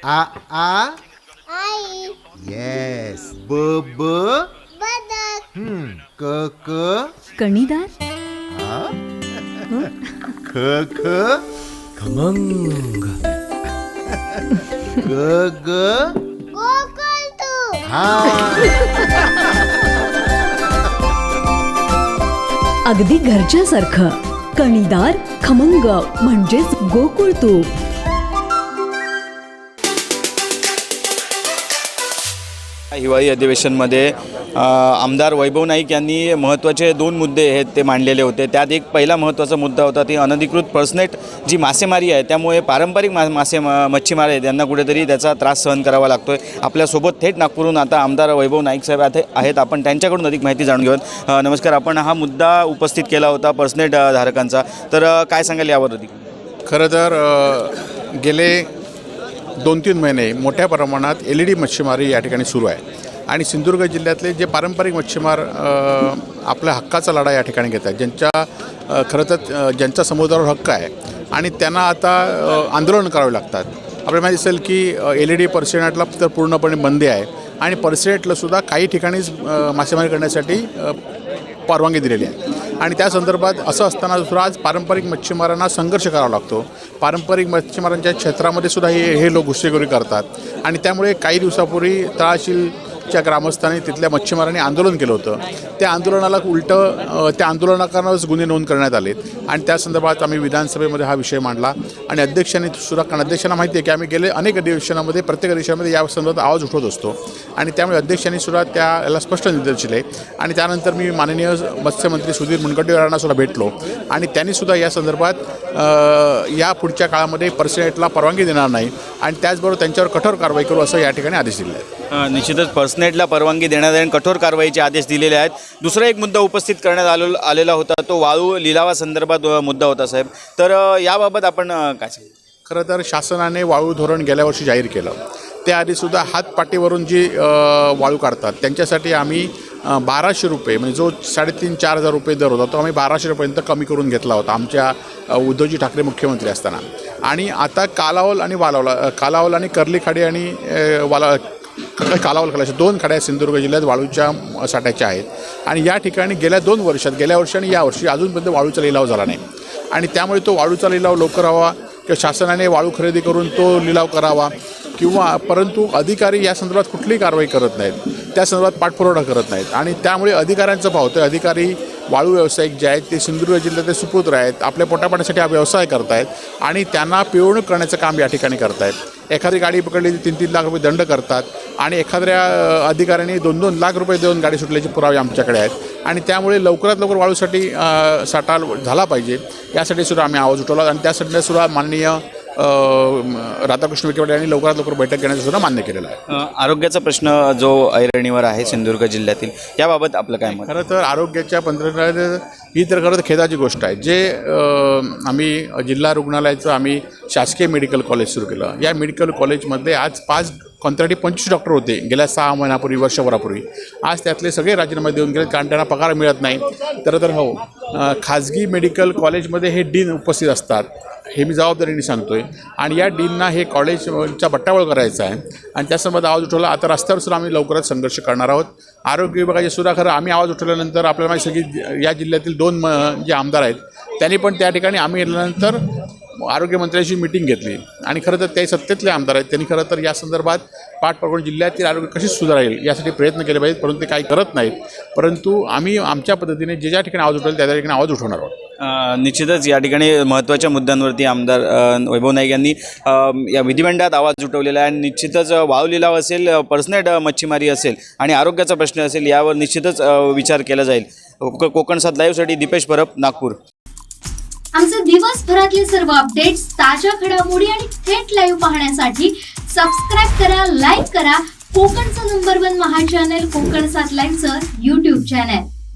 आ आ आई. Yes. ब ब बदक. क क कणीदार. ख ख खमंग. ग ग कोकण तू. अगदी घरच्यासारखं कणीदार खमंग म्हणजेच गोकुळ तूप. हिवाळी अधिवेशनमध्ये आमदार वैभव नाईक यांनी महत्त्वाचे 2 मुद्दे आहेत ते मांडलेले होते. त्यात एक पहिला महत्त्वाचा मुद्दा होता ती अनधिकृत पर्सनेट जी मासेमारी आहे, त्यामुळे पारंपरिक मच्छीमार आहेत यांना कुठेतरी त्याचा त्रास सहन करावा लागतो आहे. आपल्यासोबत थेट नागपूरहून आता आमदार वैभव नाईक साहेब आहेत. आपण त्यांच्याकडून अधिक माहिती जाणून घेऊयात. नमस्कार. आपण हा मुद्दा उपस्थित केला होता पर्सनेट धारकांचा, तर काय सांगाल यावर अधिक? खरं तर गेले 2-3 महिने मोठ्या प्रमाणात LED मच्छीमारी या ठिकाणी सुरू आहे आणि सिंधुदुर्ग जिल्ह्यातले जे पारंपरिक मच्छीमार आपल्या हक्काचा लढा या ठिकाणी घेत आहेत, खरं तर ज्यांचा समुद्रावर हक्क आहे आणि त्यांना आता आंदोलन करावे लागतात. आपल्याला माहिती असेल की LED पर्सेनेटला तर पूर्णपणे बंदी आहे आणि पर्सेनेटलासुद्धा काही ठिकाणीच मासेमारी करण्यासाठी परवानगी दिलेली आहे आणि त्या संदर्भात असं असताना सुद्धा आज पारंपरिक मच्छीमारांना संघर्ष करावा लागतो. पारंपरिक मच्छीमारांच्या क्षेत्रामध्ये सुद्धा हे लोक घुसखोरी करतात आणि त्यामुळे काही दिवसापूर्वी तळाशीलच्या ग्रामस्थांनी तिथल्या मच्छीमारांनी आंदोलन केलं होतं. त्या आंदोलनाला त्या आंदोलनाकारणच गुन्हे नोंद करण्यात आलेत आणि त्या संदर्भात आम्ही विधानसभेमध्ये हा विषय मांडला आणि अध्यक्षांनी सुद्धा, कारण अध्यक्षांना माहिती आहे की आम्ही गेले अनेक अधिवेशनामध्ये प्रत्येक अधिवेशनामध्ये या संदर्भात आवाज उठवत असतो आणि त्यामुळे अध्यक्षांनी सुद्धा याला स्पष्ट निर्देश दिले आणि त्यानंतर मी माननीय मत्स्यमंत्री सुधीर मुनगंटीवारांना सुद्धा भेटलो आणि त्यांनीसुद्धा या संदर्भात या पुढच्या काळामध्ये पर्सेनेटला परवानगी देणार नाही आणि त्याचबरोबर त्यांच्यावर कठोर कारवाई करू असं या ठिकाणी आदेश दिले आहेत. निश्चितच पर्सनेटला परवानगी देण्यात आणि कठोर कारवाईचे आदेश दिलेले आहेत. दुसरा एक मुद्दा उपस्थित करण्यात आलेला होता, तो वाळू लिलावासंदर्भात मुद्दा होता साहेब, तर याबाबत आपण काय सांगू? खरं तर शासनाने वाळू धोरण गेल्या वर्षी जाहीर केलं. त्याआधीसुद्धा हातपाटीवरून जी वाळू काढतात त्यांच्यासाठी आम्ही 1200 रुपये, म्हणजे जो 3,500-4,000 रुपये दर होता तो आम्ही 1200 रुपयांपर्यंत कमी करून घेतला होता आमच्या उद्धवजी ठाकरे मुख्यमंत्री असताना. आणि आता कालावल आणि कर्ली खाडी आणि कालावल अशा 2 खाड्या सिंधुदुर्ग जिल्ह्यात वाळूच्या साठ्याच्या आहेत आणि या ठिकाणी गेल्या 2 वर्षात, गेल्या वर्षी आणि यावर्षी अजूनपर्यंत वाळूचा लिलाव झाला नाही आणि त्यामुळे तो वाळूचा लिलाव लवकर व्हावा किंवा शासनाने वाळू खरेदी करून तो लिलाव करावा किंवा, परंतु अधिकारी या संदर्भात कुठलीही कारवाई करत नाहीत, त्या संदर्भात पाठपुरावा करत नाहीत आणि त्यामुळे अधिकाऱ्यांचं पावतं. अधिकारी वाळू व्यावसायिक जे आहेत ते सिंधुदुर्ग जिल्ह्यातले सुपुत्र आहेत, आपल्या पोटापाण्यासाठी हा व्यवसाय करत आहेत आणि त्यांना पिळवणूक करण्याचं काम या ठिकाणी करत आहेत. एखादी गाडी पकडली 3-3 लाख रुपये दंड करतात आणि एखाद्या अधिकाऱ्यांनी 2-2 लाख रुपये देऊन गाडी सुटल्याचे पुरावे आमच्याकडे आहेत आणि त्यामुळे लवकरात लवकर वाळूसाठी साठा झाला पाहिजे यासाठी सुद्धा आम्ही आवाज उठवला आणि त्यासाठी सुद्धा माननीय राधाकृष्ण विखे पाटील यांनी लवकरात लवकर बैठक घेण्याचं सुद्धा मान्य केलेलं आहे. आरोग्याचा प्रश्न जो ऐरणीवर आहे सिंधुदुर्ग जिल्ह्यातील, याबाबत आपलं काय मत? खरं तर आरोग्याच्या ही तर खरं तर खेदाची गोष्ट आहे. जे आम्ही जिल्हा रुग्णालयाचं आम्ही शासकीय मेडिकल कॉलेज सुरू केलं. या मेडिकल कॉलेजमध्ये आज 5 कंत्राटी 25 डॉक्टर होते गेल्या 6 महिन्यापूर्वी, वर्षभरापूर्वी. आज त्यातले सगळे राजीनामे देऊन गेले कारण त्यांना पगार मिळत नाही. तर हो, खाजगी मेडिकल कॉलेजमध्ये हे डीन उपस्थित असतात, हे मी जबाबदारीने सांगतोय आणि या डीनना हे कॉलेजचा बट्टाबोळ करायचा आहे आणि त्यासंदर्भात आवाज उठवला. आता रस्त्यावर सुद्धा आम्ही लवकरच संघर्ष करणार आहोत. आरोग्य विभागाचे सुद्धा खरं आम्ही आवाज उठवल्यानंतर आपल्याला माहिती की या जिल्ह्यातील 2 जे आमदार आहेत त्यांनी पण त्या ठिकाणी आम्ही गेल्यानंतर आरोग्यमंत्र्यांची मीटिंग घेतली आणि खरं तर ते सत्तेतले आमदार आहेत, त्यांनी खरं तर या संदर्भात पाठपुरावा जिल्ह्यातील आरोग्य कशी सुधारेल यासाठी प्रयत्न केले पाहिजेत, परंतु ते काही करत नाहीत. परंतु आम्ही आमच्या पद्धतीने ज्या ठिकाणी आवाज उठवेल त्या ठिकाणी आवाज उठवणार आहोत. निश्चितच या ठिकाणी महत्त्वाच्या मुद्द्यांवरती आमदार वैभव नाईक यांनी या विधिमंडळात आवाज उठवलेला आहे. निश्चितच वाळू लिलाव असेल, पर्सनेट मच्छीमारी असेल आणि आरोग्याचा प्रश्न असेल, यावर निश्चितच विचार केला जाईल. कोकणसाद लाईव्हसाठी दीपेश परब, नागपूर. आमचे दिवसभरातले सर्व अपडेट्स, ताज्या घडामोडी आणि थेट लाईव्ह पाहण्यासाठी सबस्क्राईब करा, लाईक करा कोकणचं नंबर 1 महा चॅनल कोकणसाद लाईव्हचं YouTube चॅनल.